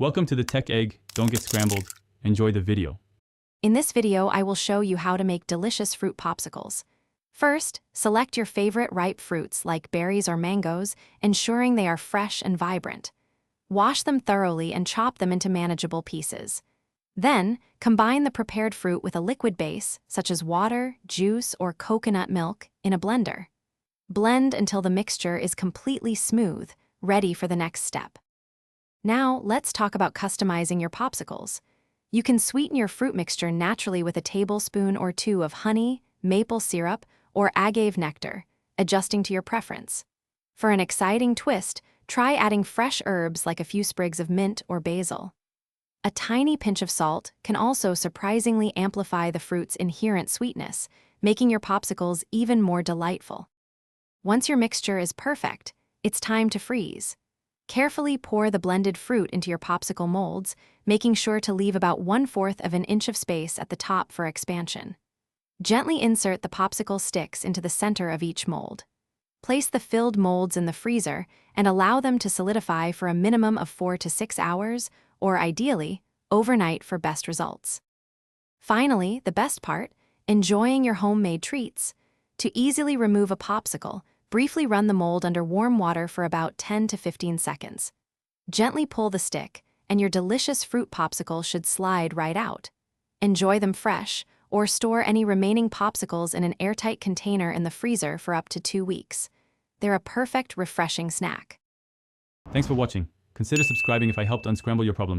Welcome to the Tech Egg. Don't get scrambled. Enjoy the video. In this video, I will show you how to make delicious fruit popsicles. First, select your favorite ripe fruits like berries or mangoes, ensuring they are fresh and vibrant. Wash them thoroughly and chop them into manageable pieces. Then, combine the prepared fruit with a liquid base, such as water, juice, or coconut milk, in a blender. Blend until the mixture is completely smooth, ready for the next step. Now, let's talk about customizing your popsicles. You can sweeten your fruit mixture naturally with a tablespoon or two of honey, maple syrup, or agave nectar, adjusting to your preference. For an exciting twist, try adding fresh herbs like a few sprigs of mint or basil. A tiny pinch of salt can also surprisingly amplify the fruit's inherent sweetness, making your popsicles even more delightful. Once your mixture is perfect, it's time to freeze. Carefully pour the blended fruit into your popsicle molds, making sure to leave about 1/4 of an inch of space at the top for expansion. Gently insert the popsicle sticks into the center of each mold. Place the filled molds in the freezer and allow them to solidify for a minimum of 4 to 6 hours, or ideally, overnight for best results. Finally, the best part, enjoying your homemade treats. To easily remove a popsicle, briefly run the mold under warm water for about 10 to 15 seconds. Gently pull the stick, and your delicious fruit popsicle should slide right out. Enjoy them fresh, or store any remaining popsicles in an airtight container in the freezer for up to 2 weeks. They're a perfect, refreshing snack. Thanks for watching. Consider subscribing if I helped unscramble your problems.